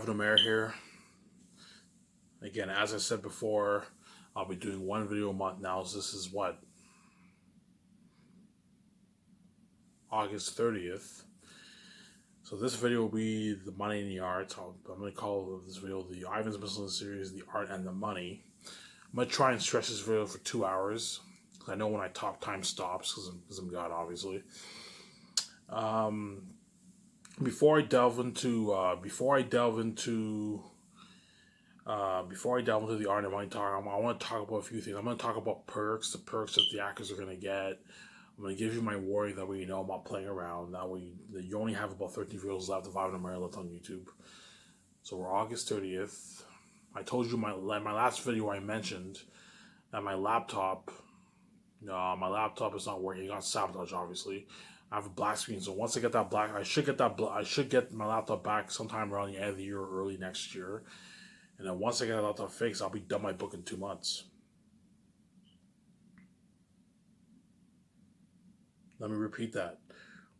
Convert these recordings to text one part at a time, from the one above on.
Ivan Omer here. Again, as I said before, I'll be doing one video a month now. So this is what? August 30th. So this video will be the money and the art. I'm going to call this video the Ivan's Miscellaneous series, the art and the money. I'm going to try and stretch this video for 2 hours. I know when I talk, time stops because I'm God, obviously. Before I delve into the art and money talk, I want to talk about a few things. I'm going to talk about the perks that the actors are going to get. I'm going to give you my warning that way you know I'm not playing around. That way you only have about 13 videos left of Ivan Omer left on YouTube. So we're August 30th. I told you my last video I mentioned that my laptop is not working. It got sabotaged, obviously. I have a black screen, so once I get that black, I should get my laptop back sometime around the end of the year or early next year. And then once I get that laptop fixed, I'll be done my book in 2 months. Let me repeat that.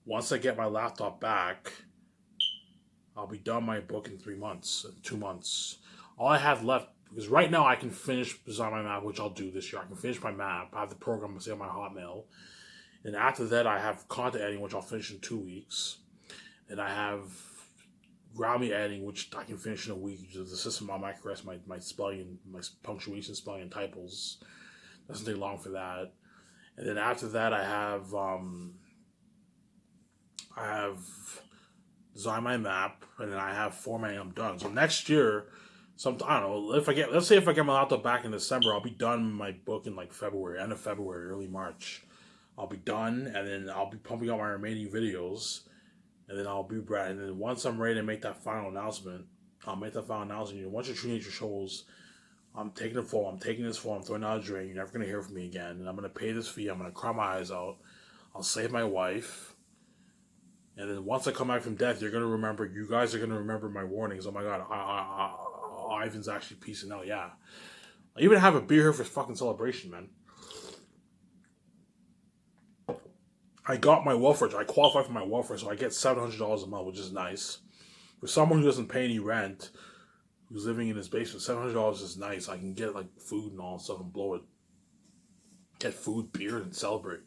Once I get my laptop back, I'll be done my book in 3 months, 2 months. All I have left, because right now I can finish design my map, which I'll do this year. I can finish my map. I have the program on my Hotmail. And after that, I have content editing, which I'll finish in 2 weeks. And I have Grammy editing, which I can finish in a week. The system on my correct my spelling, my punctuation, spelling, and typos. Doesn't take long for that. And then after that, I have designed my map, and then I have formatting. I'm done. So next year, I don't know. Let's say if I get my laptop back in December, I'll be done my book in like February, end of February, early March. I'll be done, and then I'll be pumping out my remaining videos, and then I'll be ready. And then once I'm ready to make that final announcement, I'll make that final announcement. Once your teenager shows, I'm taking this phone, I'm throwing it out a drain. You're never gonna hear from me again, and I'm gonna pay this fee. I'm gonna cry my eyes out. I'll save my wife, and then once I come back from death, you guys are gonna remember my warnings. Oh my God, Ivan's actually peacing out. Yeah, I even have a beer here for fucking celebration, man. I got my welfare. I qualify for my welfare, so I get $700 a month, which is nice. For someone who doesn't pay any rent, who's living in his basement, $700 is nice. I can get like food and all that stuff and blow it. Get food, beer, and celebrate.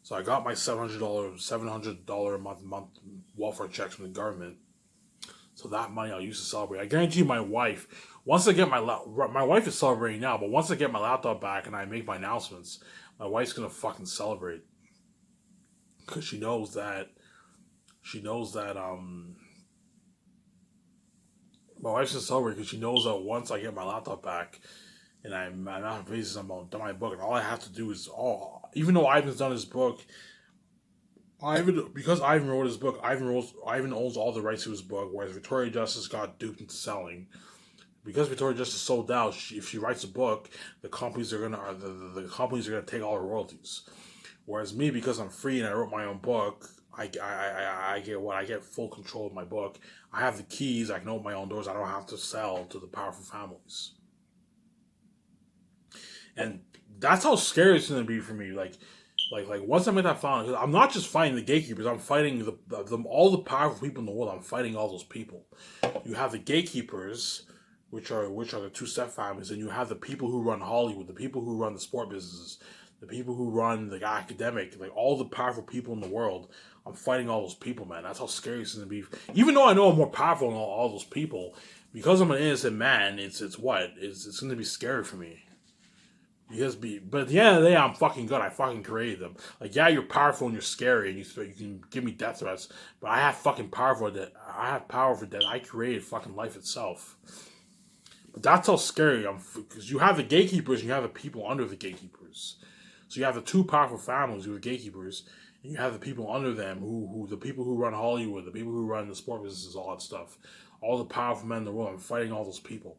So I got my $700 a month welfare checks from the government. So that money I'll use to celebrate. I guarantee you, my wife, once I get my wife is celebrating now, but once I get my laptop back and I make my announcements, my wife's gonna fucking celebrate. Because she knows that my wife's gonna celebrate because she knows that once I get my laptop back and I'm out of phases, I'm done my book, and all I have to do is even though Ivan's done his book, because Ivan wrote his book, Ivan owns all the rights to his book, whereas Victoria Justice got duped into selling. Because Victoria Justice sold out, if she writes a book, the companies are gonna take all the royalties. Whereas me, because I'm free and I wrote my own book, I get full control of my book. I have the keys. I can open my own doors. I don't have to sell to the powerful families. And that's how scary it's gonna be for me. Like once I make that final, because I'm not just fighting the gatekeepers. I'm fighting all the powerful people in the world. I'm fighting all those people. You have the gatekeepers, which are the two step families, and you have the people who run Hollywood, the people who run the sport businesses, the people who run the academic, like all the powerful people in the world. I'm fighting all those people, man. That's how scary it's going to be. Even though I know I'm more powerful than all those people, because I'm an innocent man, it's going to be scary for me. But at the end of the day, I'm fucking good. I fucking created them. Like, yeah, you're powerful and you're scary, and you can give me death threats, but I have fucking power for that. I have power for that. I created fucking life itself. But that's how scary I'm, because you have the gatekeepers and you have the people under the gatekeepers. So you have the two powerful families who are gatekeepers, and you have the people under them who the people who run Hollywood, the people who run the sport businesses, all that stuff. All the powerful men in the world. I'm fighting all those people.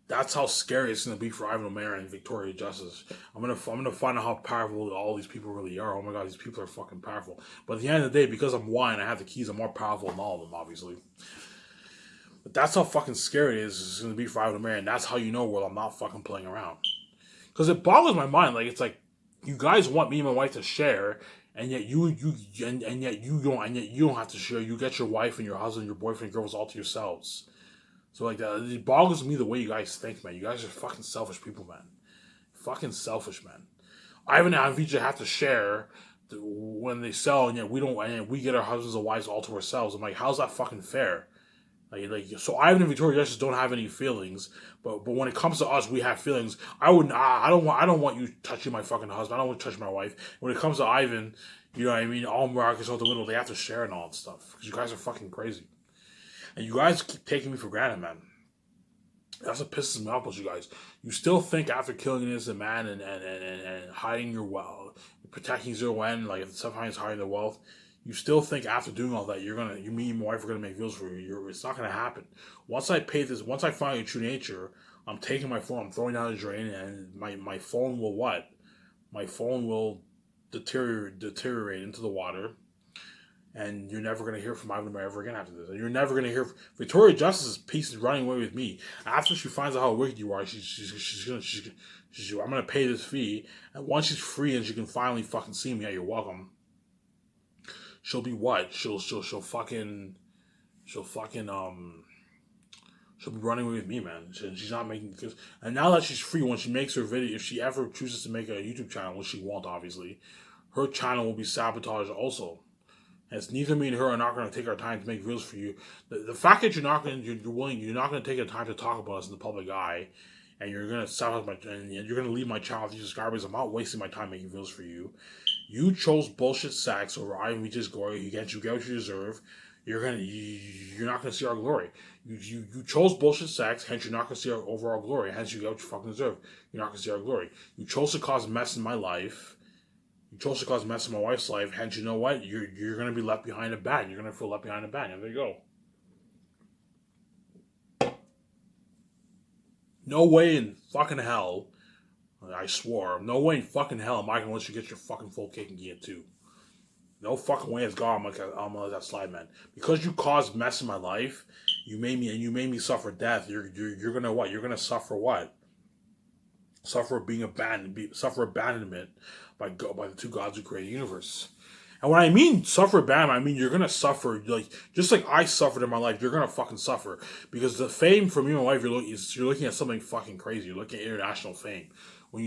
That's how scary it's gonna be for Ivan Omer and Victoria Justice. I'm gonna find out how powerful all these people really are. Oh my God, these people are fucking powerful. But at the end of the day, because I'm one, I have the keys. I'm more powerful than all of them, obviously. But that's how fucking scary it is. It's gonna be for Ivan Omer, and that's how you know, well, I'm not fucking playing around. Because it boggles my mind. Like, it's like, you guys want me and my wife to share, and yet and yet you don't have to share. You get your wife and your husband, your boyfriend, girls all to yourselves. So like that, it boggles me the way you guys think, man. You guys are fucking selfish people, man. Fucking selfish, man. Ivan and Vijay have to share when they sell, and yet we don't, and yet we get our husbands and wives all to ourselves. I'm like, how's that fucking fair? So Ivan and Victoria just don't have any feelings, but when it comes to us, we have feelings. I don't want you touching my fucking husband. I don't want to touch my wife. When it comes to Ivan, you know what I mean. All markets out the window. They have to share and all that stuff because you guys are fucking crazy, and you guys keep taking me for granted, man. That's what pisses me off about you guys. You still think after killing an innocent man and hiding your wealth, protecting zero end, like sometimes hiding the wealth, you still think after doing all that you me and my wife are gonna make deals for you. It's not gonna happen. Once I find your true nature, I'm taking my phone, I'm throwing down the drain, and my phone will what? My phone will deteriorate into the water, and you're never gonna hear from Ivan ever again after this. And you're never gonna hear Victoria Justice's piece is running away with me. After she finds out how wicked you are, I'm gonna pay this fee, and once she's free and she can finally fucking see me, yeah, you're welcome. She'll be what? She'll be running away with me, man. She's not making because, and now that she's free, when she makes her video, if she ever chooses to make a YouTube channel, which she won't, obviously, her channel will be sabotaged also. And it's neither me and her are not going to take our time to make videos for you. The fact that you're not going to take the time to talk about us in the public eye, and you're going to sabotage and you're going to leave my channel with these subscribers. I'm not wasting my time making videos for you. You chose bullshit sex over IMVJ's glory. You get what you deserve. You're not gonna see our glory. You chose bullshit sex, hence you're not gonna see our overall glory. Hence you get what you fucking deserve. You're not gonna see our glory. You chose to cause mess in my life. You chose to cause mess in my wife's life. Hence, you know what? You're gonna be left behind a ban. You're gonna feel left behind a ban. And there you go. No way in fucking hell. I swore. No way in fucking hell am I gonna let you get your fucking full cake and eat it too. No fucking way it's gone. I'm gonna let that slide, man. Because you caused mess in my life, you made me suffer death. You're gonna what? You're gonna suffer what? Suffer being abandoned. Suffer abandonment by the two gods who created the universe. And when I mean suffer abandonment, I mean you're gonna suffer just like I suffered in my life. You're gonna fucking suffer because the fame for me and my wife, you're looking at something fucking crazy. You're looking at international fame. When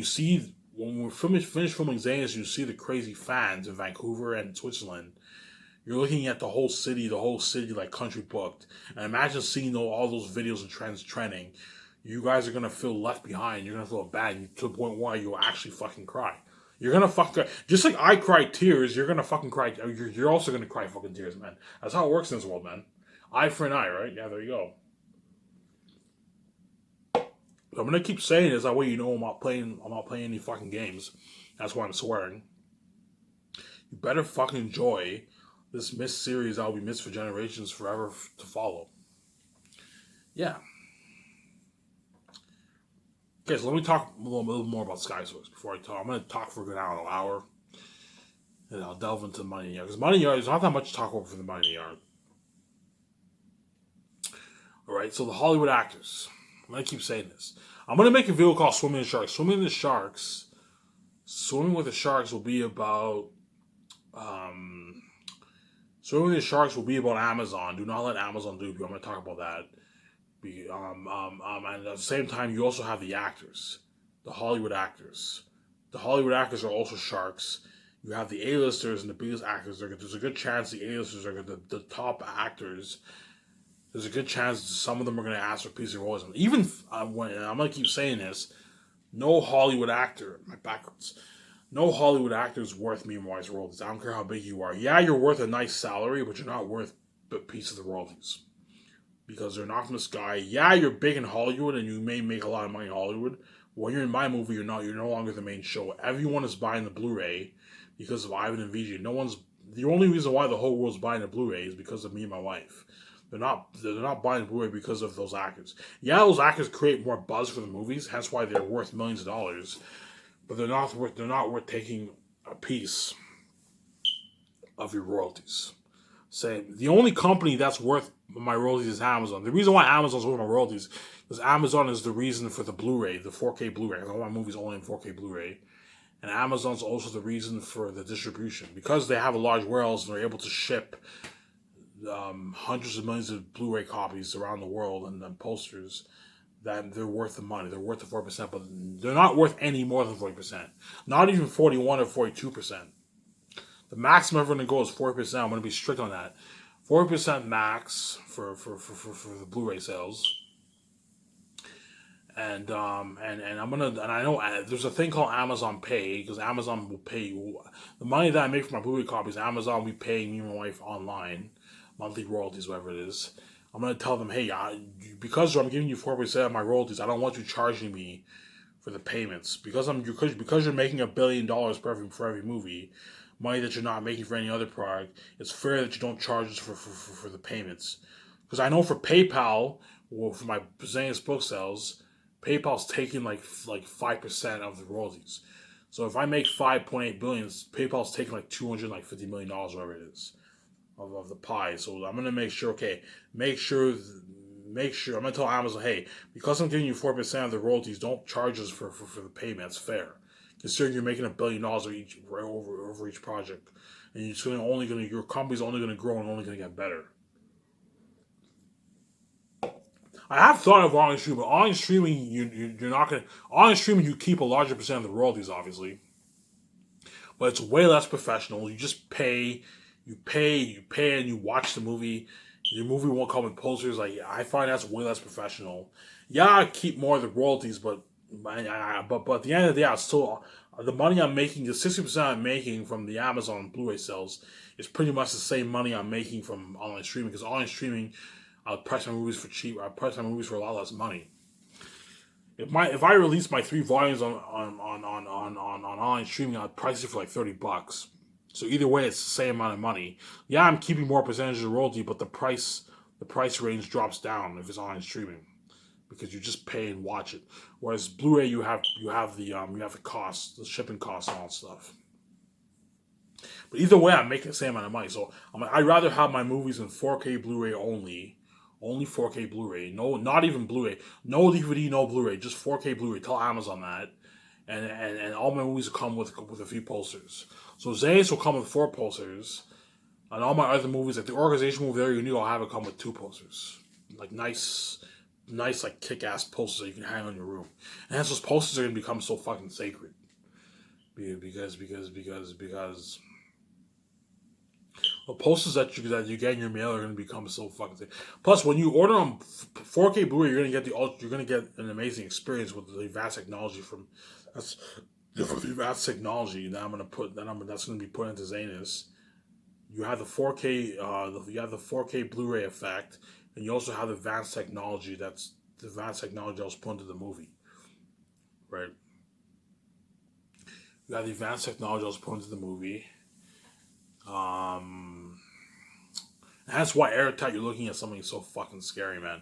we're finished filming Miscellaneous, you see the crazy fans in Vancouver and Switzerland. You're looking at the whole city like country booked. And imagine seeing all those videos and trends trending. You guys are gonna feel left behind. You're gonna feel bad to the point where you'll actually fucking cry. You're gonna fucking cry. Just like I cry tears, you're gonna fucking cry. You're also gonna cry fucking tears, man. That's how it works in this world, man. Eye for an eye, right? Yeah, there you go. I'm gonna keep saying this that way you know I'm not playing any fucking games. That's why I'm swearing. You better fucking enjoy this missed series that will be missed for generations forever to follow. Yeah. Okay, so let me talk a little more about Sky Source before I talk. I'm gonna talk for a good hour. And I'll delve into the Money in the Yard. Because Money in the Yard, there's not that much to talk over for the Money in the Yard. Alright, so the Hollywood actors. I'm gonna keep saying this. I'm gonna make a video called Swimming with the Sharks. Swimming with the Sharks will be about Swimming with the Sharks will be about Amazon. Do not let Amazon dupe you. I'm gonna talk about that. And at the same time, you also have the actors, the Hollywood actors. The Hollywood actors are also sharks. You have the A-listers and the biggest actors. There's a good chance the A-listers are the top actors. There's a good chance some of them are going to ask for piece of roles. Even when I'm going to keep saying this, no Hollywood actor, no Hollywood actor is worth me and my wife's royalties. I don't care how big you are. Yeah, you're worth a nice salary, but you're not worth a piece of the royalties because they're not from the sky. Yeah, you're big in Hollywood and you may make a lot of money in Hollywood. When you're in my movie, you're not. You're no longer the main show. Everyone is buying the Blu-ray because of Ivan and Vijay. The only reason why the whole world's buying the Blu-ray is because of me and my wife. They're not buying Blu-ray because of those actors. Yeah, those actors create more buzz for the movies, hence why they're worth millions of dollars. But they're not worth taking a piece of your royalties. Say the only company that's worth my royalties is Amazon. The reason why Amazon's worth my royalties is Amazon is the reason for the Blu-ray, the 4K Blu-ray. All my movies only in 4K Blu-ray. And Amazon's also the reason for the distribution because they have a large warehouse and they're able to ship hundreds of millions of Blu-ray copies around the world and posters. That they're worth the money. They're worth the 4%, but they're not worth any more than 40%. Not even 41 or 42%. The maximum I'm going to go is 4%. I'm going to be strict on that. 40% max for the Blu-ray sales. And I'm gonna and I know there's a thing called Amazon Pay because Amazon will pay you the money that I make for my Blu-ray copies. Amazon will be paying me and my wife online, monthly royalties, whatever it is. I'm gonna tell them, hey, because I'm giving you 4% of my royalties, I don't want you charging me for the payments because you're making $1 billion for every movie, money that you're not making for any other product. It's fair that you don't charge us for the payments, because I know for PayPal, well, for my Miscellaneous book sales, PayPal's taking like 5% of the royalties. So if I make 5.8 billion, PayPal's taking like $250 million, whatever it is, of the pie. So I'm gonna make sure. Okay, make sure. I'm gonna tell Amazon, hey, because I'm giving you 4% of the royalties, don't charge us for the payment. That's fair, considering you're making $1 billion over each project, and your company's only gonna grow and only gonna get better. I have thought of online streaming, but online streaming you're not gonna online streaming you keep a larger percent of the royalties, obviously, but it's way less professional. You just pay, and you watch the movie. Your movie won't come with posters. Like I find that's way less professional. Yeah, I keep more of the royalties, but at the end of the day, I still the money I'm making, the 60% I'm making from the Amazon Blu-ray sales is pretty much the same money I'm making from online streaming. Because online streaming, I'll price my movies for cheap. I price my movies for a lot less money. If I release my 3 volumes on online streaming, I'd price it for like $30. So either way, it's the same amount of money. Yeah, I'm keeping more percentage of the royalty, but the price range drops down if it's online streaming because you just pay and watch it. Whereas Blu-ray, you have the cost, the shipping costs, and all that stuff. But either way, I'm making the same amount of money. So I'd rather have my movies in 4K Blu-ray only 4K Blu-ray. No, not even Blu-ray. No DVD, no Blu-ray. Just 4K Blu-ray. Tell Amazon that, and all my movies will come with a few posters. So Zays will come with 4 posters, and all my other movies, like the organization movie there you knew, I'll have it come with 2 posters, like nice like kick-ass posters that you can hang on your room. And hence those posters are gonna become so fucking sacred, because the posters that you get in your mail are going to become so fucking sick. Plus, when you order them 4K Blu-ray, you're going to get an amazing experience with the advanced technology that's the advanced technology that that's going to be put into Zanus. You have the 4K Blu-ray effect, and you also have the advanced technology that was put into the movie, right? You have the advanced technology that was put into the movie. That's why Airtight, you're looking at something so fucking scary, man.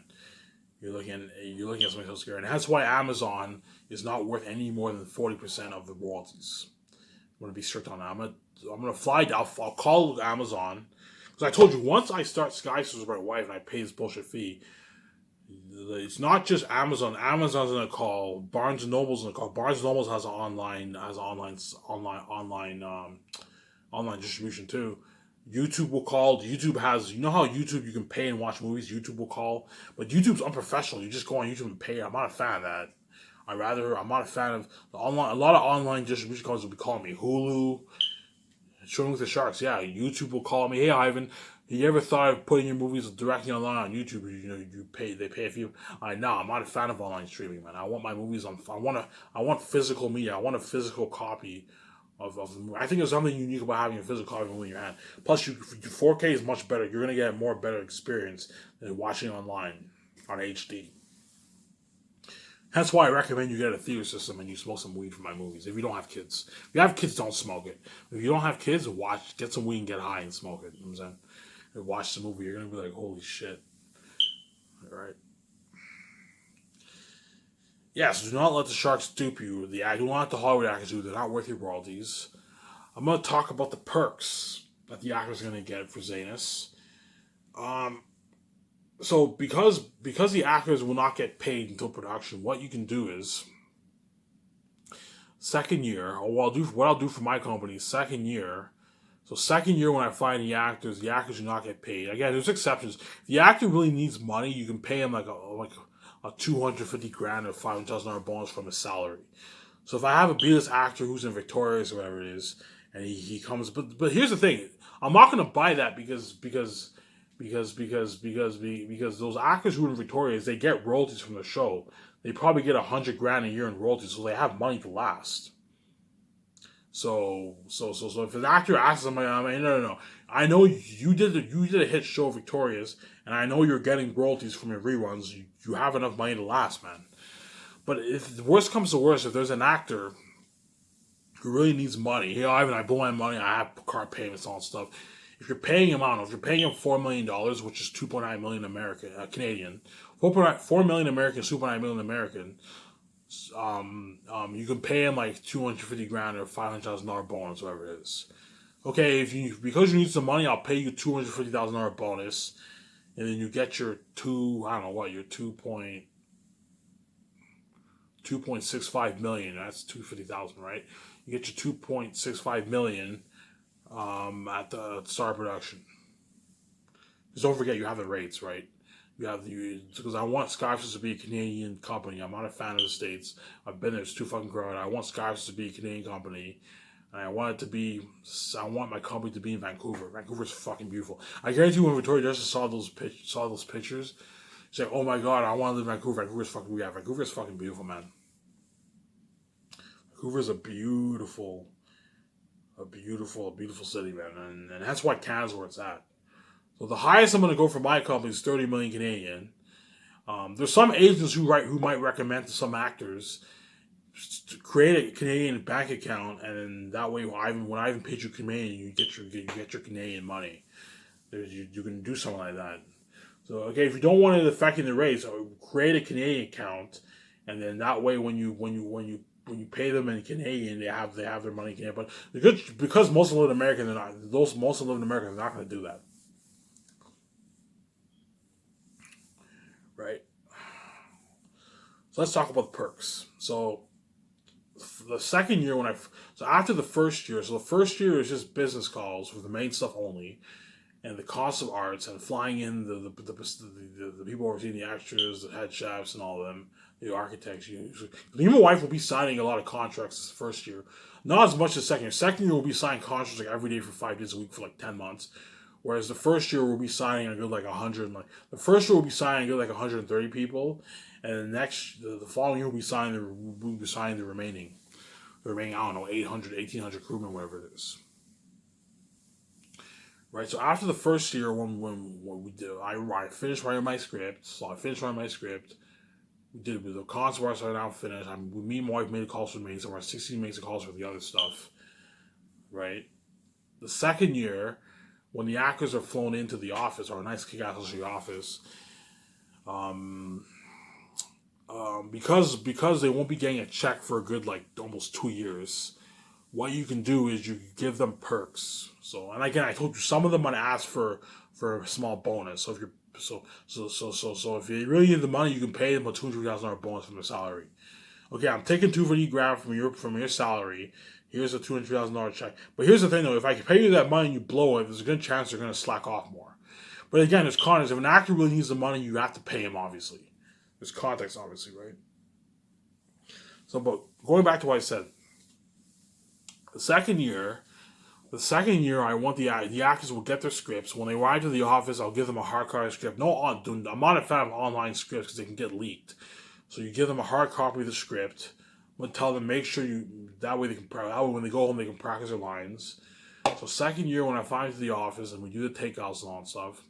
You're looking at something so scary, and that's why Amazon is not worth any more than 40% of the royalties. I'm gonna be strict on that. I'm gonna fly down. I'll call Amazon because I told you once I start Sky Stores with my wife and I pay this bullshit fee. It's not just Amazon. Amazon's gonna call. Barnes and Noble's gonna call. Barnes and Noble's has online distribution too. YouTube will call. YouTube has, you know how YouTube you can pay and watch movies. YouTube will call, but YouTube's unprofessional. You just go on YouTube and pay. I'm not a fan of that. I'm not a fan of the online. A lot of online distribution companies will be calling me. Hulu, Showing with the Sharks. Yeah, YouTube will call me. Hey, Ivan, have you ever thought of putting your movies directly online on YouTube? They pay a few. I'm not a fan of online streaming, man. I want my movies on. I want physical media. I want a physical copy of the movie. I think there's something unique about having a physical copy of the movie in your hand. Plus, 4K is much better. You're gonna get a better experience than watching online on HD. That's why I recommend you get a theater system and you smoke some weed for my movies. If you don't have kids, if you have kids, don't smoke it. If you don't have kids, get some weed and get high and smoke it. You know what I'm saying? And watch the movie. You're gonna be like, holy shit! All right. Yes, do not let the sharks dupe you. Do not let the Hollywood actors do. They're not worth your royalties. I'm going to talk about the perks that the actors are going to get for Zanus. So because the actors will not get paid until production, what you can do is Second year, or what I'll do for my company. Second year, so second year when I find the actors do not get paid. Again, there's exceptions. If the actor really needs money, you can pay him like a 250 grand or $500,000 bonus from his salary. So if I have a B-list actor who's in Victorious or whatever it is, and he comes, but here's the thing, I'm not gonna buy that because those actors who are in Victorious, they get royalties from the show. They probably get 100 grand a year in royalties, so they have money to last. So if an actor asks somebody, I mean, no. I know you did a hit show, Victorious, and I know you're getting royalties from your reruns. You have enough money to last, man. But if the worst comes to worst, if there's an actor who really needs money, Ivan, I blow my money, I have car payments, all that stuff. If you're paying him, I don't know, if you're paying him $4 million, which is 2.9 million American Canadian, 4 million American, 2.9 million American, you can pay him like 250 grand or $500,000 bonus, whatever it is. Okay, because you need some money, I'll pay you $250,000 bonus, and then you get your your 2.65 million. That's 250,000, right? You get your 2.65 million at the start of production. Just don't forget you have the rates, right? Because I want Skyfishes to be a Canadian company. I'm not a fan of the States. I've been there. It's too fucking crowded. I want Skyfishes to be a Canadian company. And I want my company to be in Vancouver. Vancouver's fucking beautiful. I guarantee you when Victoria Justice saw those pictures, she's like, oh my god, I want to live in Vancouver. Vancouver's fucking beautiful, man. Vancouver's a beautiful city, man. And that's why Canada's where it's at. So the highest I'm going to go for my company is 30 million Canadian. There's some agents who might recommend to some actors to create a Canadian bank account, and then that way, when Ivan pays you Canadian, you get your Canadian money. You can do something like that. So okay, if you don't want it affecting the rates, create a Canadian account, and then that way, when you pay them in Canadian, they have their money in Canadian. But because most of them live in America, most of them live in America, they're not going to do that. Right. So let's talk about the perks. So the second year after the first year, the first year is just business calls for the main stuff only, and the cost of arts and flying in the people overseeing the extras, the head chefs, and all of them, the architects. You and my wife will be signing a lot of contracts this first year, not as much as second year. Second year will be signing contracts like every day for 5 days a week for like 10 months. Whereas the first year we'll be signing a good like 100. The first year we'll be signing a good like 130 people, and the following year we'll be signing the remaining I don't know 800, 1,800 crewmen, whatever it is. Right. So after the first year, when we did, I finished writing my script. So I finished writing my script. We did the concept art, so I now finished. Me and my wife made the calls for me, so our 16 makes the calls for the other stuff. Right. The second year, when the actors are flown into the office, or a nice kick-ass to the office, because they won't be getting a check for a good like almost 2 years, what you can do is you give them perks. So, and again, I told you some of them might ask for a small bonus. So if you're so if you really need the money, you can pay them a $200,000 bonus from their salary. Okay, I'm taking $250,000 from your salary. Here's a $200,000 check. But here's the thing though, if I can pay you that money and you blow it, there's a good chance they're going to slack off more. But again, there's context. If an actor really needs the money, you have to pay him, obviously. There's context, obviously, right? So, but going back to what I said, the second year, I want the actors will get their scripts. When they arrive to the office, I'll give them a hard copy script. I'm not a fan of online scripts because they can get leaked. So you give them a hard copy of the script. But tell them make sure that way when they go home they can practice their lines. So second year when I find to the office and we do the takeouts and all that stuff,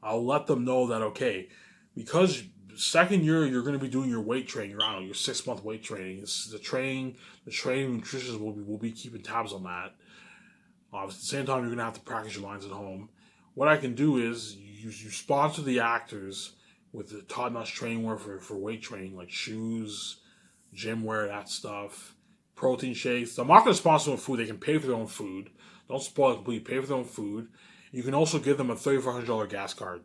I'll let them know that okay, because second year you're going to be doing your weight training, your 6-month weight training. The training nutritionists will be keeping tabs on that. At the same time, you're going to have to practice your lines at home. What I can do is you sponsor the actors with the top-notch training wear for weight training, like shoes, gym wear, that stuff, protein shakes. I'm not going to sponsor them with food. They can pay for their own food. Don't spoil it completely. Pay for their own food. You can also give them a $3,400 gas card.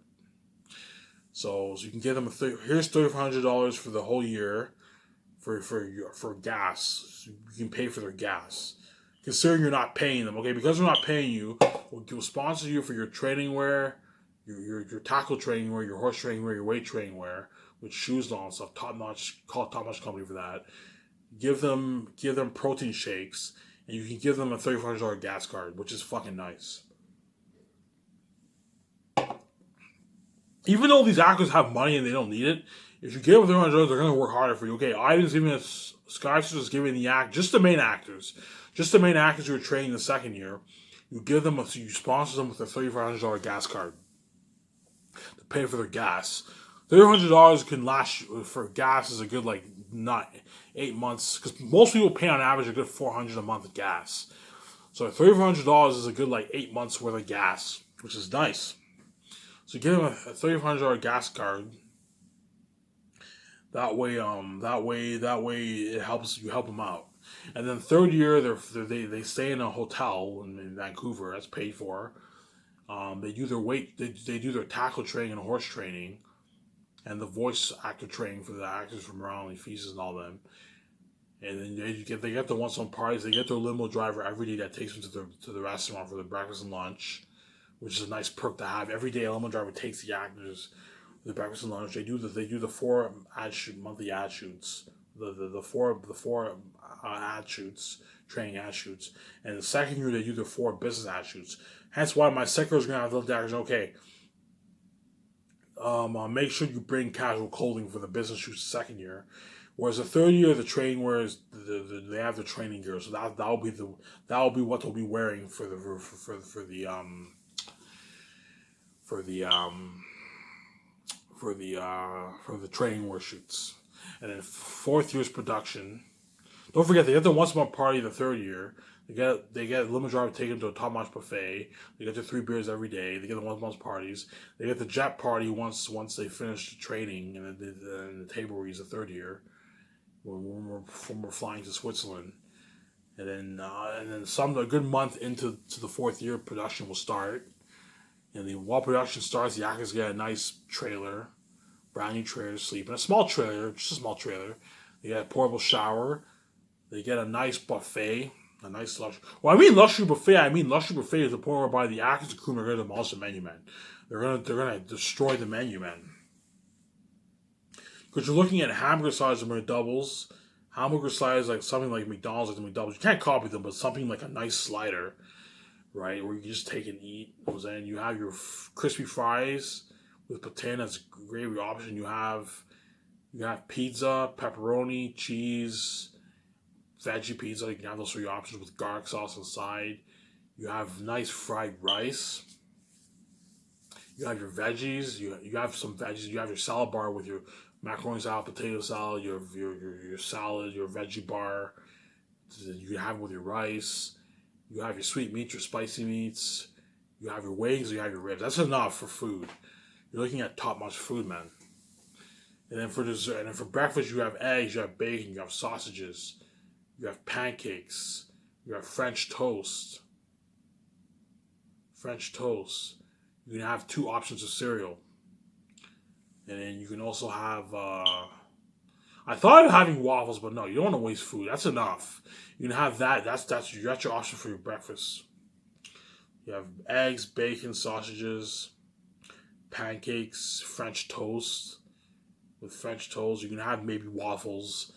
So you can give them here's $3,400 for the whole year for gas. You can pay for their gas. Considering you're not paying them, okay, because they're not paying you, we'll sponsor you for your training wear, your tackle training wear, your horse training wear, your weight training wear, with shoes and all and stuff. Top notch, call top notch company for that. Give them protein shakes, and you can give them a $3,500 gas card, which is fucking nice. Even though these actors have money and they don't need it, if you give them $300, they're gonna work harder for you. Okay, Ivan's giving us Skyster is giving the act just the main actors, who are training the second year. You sponsor them with a $3,500 gas card to pay for their gas. $300 can last for gas is a good not 8 months because most people pay on average a good $400 a month of gas. So $3,500 is a good 8 months worth of gas, which is nice. So give them a $3,500 gas card. That way it helps you help them out. And then third year they stay in a hotel in Vancouver that's paid for. They do their they do their tackle training and horse training, and the voice actor training for the actors from around the Feasts and all them. And then they get the once on parties. They get their limo driver every day that takes them to the restaurant for the breakfast and lunch, which is a nice perk to have. Every day a limo driver takes the actors to the breakfast and lunch. They do the 4 monthly ad shoots. The four ad shoots, training ad shoots, and the second year they do the 4 business ad shoots. Hence why my secretary is gonna have to tell the actors, okay, make sure you bring casual clothing for the business shoots the second year. Whereas the third year, the training wears they have the training gear, so that will be what they'll be wearing for the training wear shoots. And then fourth year's production. Don't forget they get the once a month party the third year. They get a limo driver to take them to a top notch buffet. They get their 3 beers every day. They get the once a month parties. They get the jet party once they finish the training and the table reads the third year. When we're flying to Switzerland, and then a good month into the fourth year, production will start. And while production starts, the actors get a nice trailer, brand new trailer to sleep in, just a small trailer. They get a portable shower. They get a nice buffet, a nice luxury. Well, I mean luxury buffet. Luxury buffet is the point whereby the actors and crew are going to demolish the menu, man. They're gonna destroy the menu, man. Because you're looking at hamburger size of McDoubles, hamburger size like something like McDonald's, like the McDoubles. You can't copy them, but something like a nice slider, right? Where you can just take and eat. And you have your crispy fries with potato as a gravy option. You have pizza, pepperoni, cheese, veggie pizza. You can have those 3 options with garlic sauce inside. You have nice fried rice. You have your veggies. You have some veggies. You have your salad bar with your macaroni salad, potato salad, your salad, your veggie bar. You can have with your rice. You have your sweet meats, your spicy meats. You have your wings, you have your ribs. That's enough for food. You're looking at top-notch food, man. And then for dessert, and then for breakfast, you have eggs, you have bacon, you have sausages, you have pancakes, you have French toast. You can have 2 options of cereal. And then you can also have, I thought of having waffles, but no, you don't want to waste food. That's enough. You can have that. That's your option for your breakfast. You have eggs, bacon, sausages, pancakes, French toast. With French toast, you can have maybe waffles,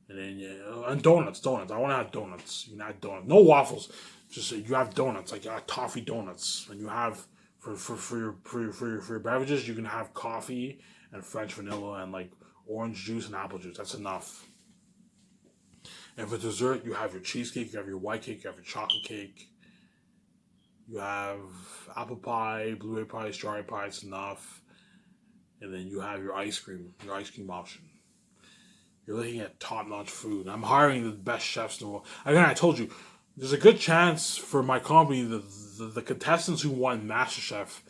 and then and donuts. I want to have donuts. You can have donuts. No waffles. Just you have donuts, like toffee donuts, and you have for your beverages, you can have coffee and French vanilla and like orange juice and apple juice. That's enough. And for dessert, you have your cheesecake, you have your white cake, you have your chocolate cake. You have apple pie, blueberry pie, strawberry pie. It's enough. And then you have your ice cream option. You're looking at top-notch food. I'm hiring the best chefs in the world. Again, I told you, there's a good chance for my company, the contestants who won MasterChef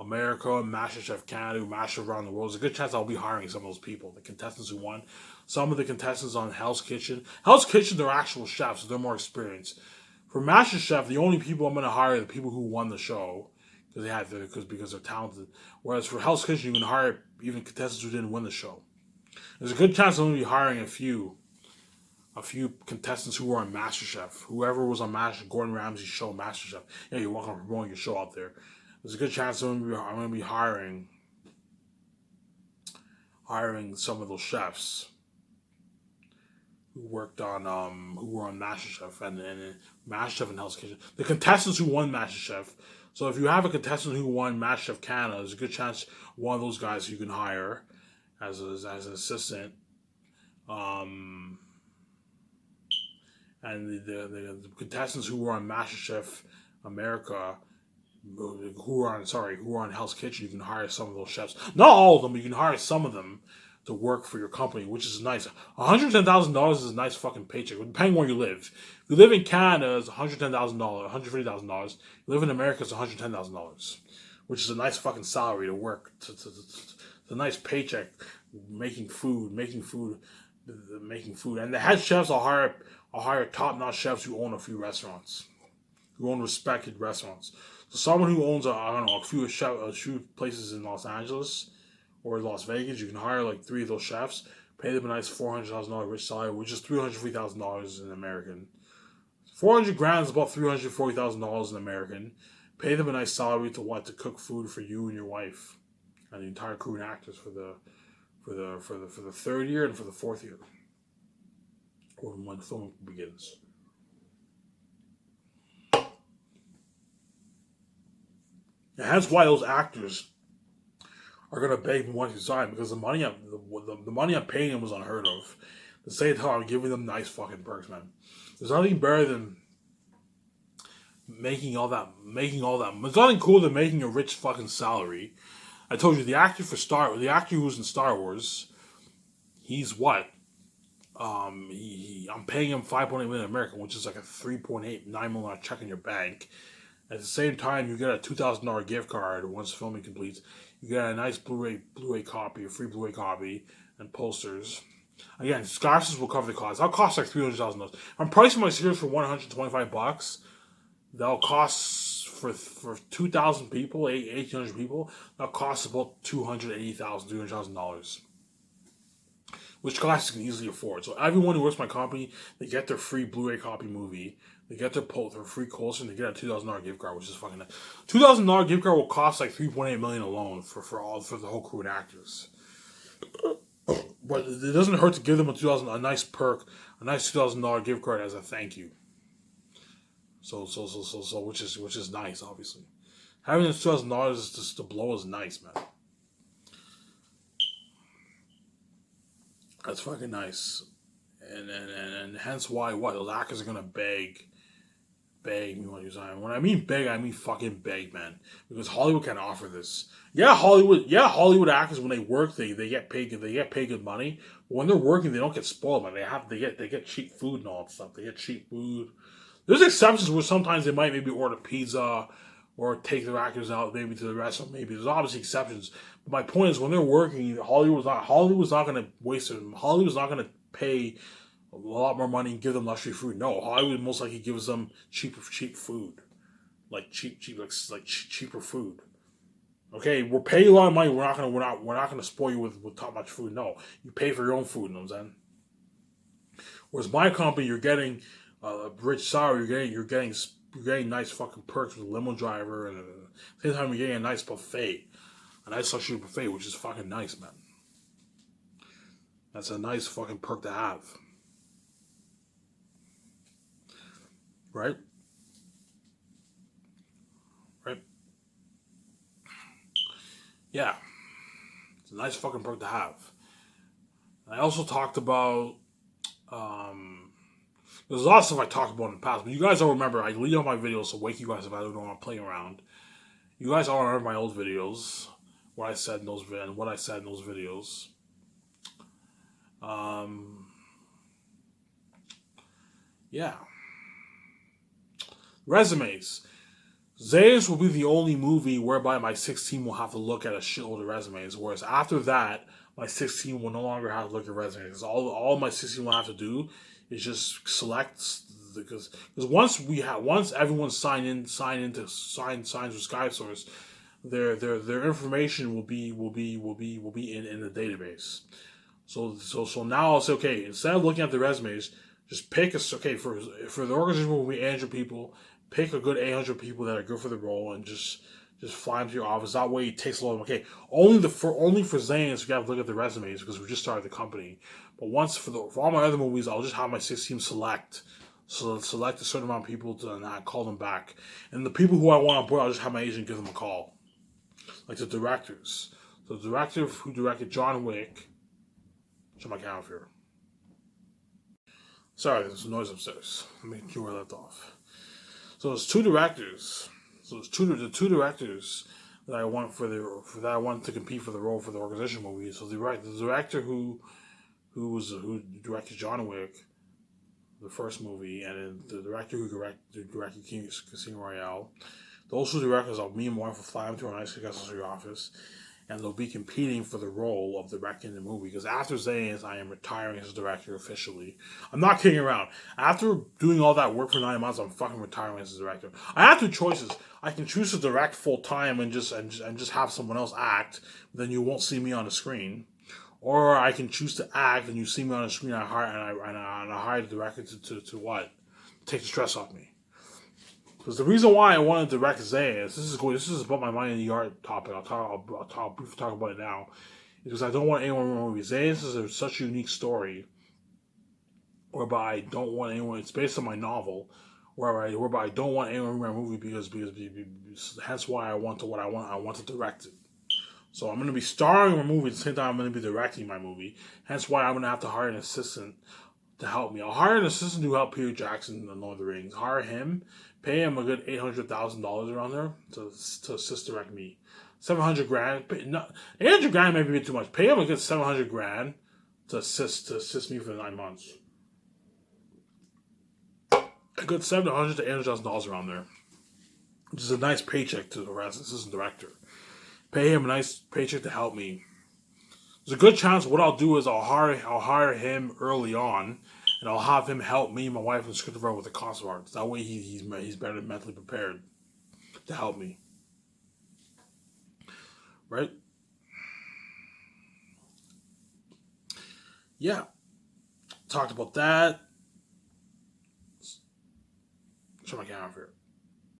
America, MasterChef Canada, MasterChef around the world, there's a good chance I'll be hiring some of those people, the contestants who won. Some of the contestants on Hell's Kitchen. Hell's Kitchen, they're actual chefs, so they're more experienced. For MasterChef, the only people I'm going to hire are the people who won the show because they're talented. Whereas for Hell's Kitchen, you can hire even contestants who didn't win the show. There's a good chance I'm going to be hiring a few a few contestants who were on MasterChef. Whoever was on MasterChef, Gordon Ramsay's show, MasterChef. Yeah, you're welcome for promoting your show out there. There's a good chance I'm going to be hiring some of those chefs who worked on who were on MasterChef and MasterChef and Hell's Kitchen. The contestants who won MasterChef. So if you have a contestant who won MasterChef Canada, there's a good chance one of those guys you can hire as an assistant. And the contestants who were on MasterChef America, who are on Hell's Kitchen, you can hire some of those chefs. Not all of them, but you can hire some of them to work for your company, which is nice. $110,000 is a nice fucking paycheck, depending where you live. If you live in Canada, it's $110,000, $150,000. You live in America, it's $110,000, which is a nice fucking salary to work. It's a nice paycheck, making food, and the head chefs I'll hire top-notch chefs who own a few restaurants, who own respected restaurants. So someone who owns a few places in Los Angeles or Las Vegas, you can hire like 3 of those chefs, pay them a nice $400,000 rich salary, which is $350,000 in American. $400,000 is about $340,000 in American. Pay them a nice salary to cook food for you and your wife and the entire crew and actors for the 3rd year and for the 4th year, or when the film begins. And that's why those actors are gonna beg me once to sign, because the money I'm paying them was unheard of. To say it, I'm giving them nice fucking perks, man. There's nothing better than making all that. There's nothing cooler than making a rich fucking salary. I told you the actor who was in Star Wars, he's what? I'm paying him $5.8 million American, which is like a $3.89 million check in your bank. At the same time, you get a $2,000 gift card once filming completes. You get a nice Blu-ray copy, a free Blu-ray copy, and posters. Again, scholarships will cover the cost. That'll cost like $300,000. I'm pricing my series for $125. That'll cost for 2,000 people, 1,800 people. That'll cost about $300,000, which classes can easily afford. So everyone who works for my company, they get their free Blu-ray copy movie. They get their free coaster, and they get a $2,000 gift card, which is fucking nice. $2,000 gift card will cost like $3.8 million alone for the whole crew and actors. But it doesn't hurt to give them a nice perk, a nice $2,000 gift card as a thank you. So which is nice, obviously. Having this $2,000 just to blow is nice, man. That's fucking nice, and hence why those actors are gonna beg me when you sign. When I mean beg, I mean fucking beg, man. Because Hollywood can't offer this. Hollywood actors when they work, they get paid good money. But when they're working, they don't get spoiled, man. They get cheap food and all that stuff. They get cheap food. There's exceptions where sometimes they might maybe order pizza or take their actors out maybe to the restaurant. Maybe there's obviously exceptions. But my point is, when they're working, Hollywood's not going to waste them. Hollywood's not going to pay a lot more money and give them luxury food. No, Hollywood most likely gives them cheap food, like cheaper food. Okay, we're paying a lot of money. We're not gonna spoil you with top notch food. No, you pay for your own food. You know what I'm saying? Whereas my company, you're getting a rich salary. You're getting nice fucking perks with a limo driver, and at the same time you're getting a nice buffet, a nice luxury buffet, which is fucking nice, man. That's a nice fucking perk to have. Right? Yeah. It's a nice fucking perk to have. I also talked about, there's a lot of stuff I talked about in the past, but you guys all remember, I lead all my videos to wake you guys up. I don't want to play around. You guys all remember my old videos, what I said in those videos. Yeah. Resumes. Zayas will be the only movie whereby my 16 will have to look at a shitload of resumes, whereas after that, my 16 will no longer have to look at resumes. All my 16 will have to do is just select, because once everyone signs with SkySource, their information will be in the database. So now I'll say, okay, instead of looking at the resumes, Just pick for the organization will be 800 people. Pick a good 800 people that are good for the role, and just fly them to your office. That way, it takes a lot of only for Zane's we have to look at the resumes because we just started the company. But once for all my other movies, I'll just have my 6 team select. So select a certain amount of people to and I call them back. And the people who I want on board, I'll just have my agent give them a call. Like the directors. The director who directed John Wick. Check my calendar here. Sorry, there's a noise upstairs. Let me see where I left off. So there's two directors. So there's the two directors that I want that I want to compete for the role for the organization movie. So the director who directed John Wick, the first movie, and then the director who directed Casino Royale. Those two directors, me and my wife will fly them to our nice your office, and they'll be competing for the role of directing the movie. Because after Zane's, I am retiring as a director officially. I'm not kidding around. After doing all that work for 9 months, I'm fucking retiring as a director. I have two choices. I can choose to direct full time and just have someone else act. Then you won't see me on the screen. Or I can choose to act and you see me on the screen. I hire the director to what? Take the stress off me. Because the reason why I wanted to direct Zane's, this is about my mind in the art topic. I'll briefly talk about it now. Because I don't want anyone to remember Zane's is such a unique story. Whereby I don't want anyone. It's based on my novel. Whereby I don't want anyone to remember my movie because hence why I want to direct it. So I'm going to be starring in my movie at the same time I'm going to be directing my movie. Hence why I'm going to have to hire an assistant to help me. I'll hire an assistant to help Peter Jackson in the Lord of the Rings. Hire him, pay him a good $800,000 around there to assist direct me. $700,000. No, $800,000 may be a bit too much. Pay him a good $700,000 to assist me for 9 months. A good $700,000 to $800,000 around there, which is a nice paycheck to the assistant director. Pay him a nice paycheck to help me. There's a good chance what I'll do is I'll hire him early on, and I'll have him help me, my wife, and scriptwriter with the concept art. That way he's better mentally prepared to help me. Right? Yeah. Talked about that. Show my camera here.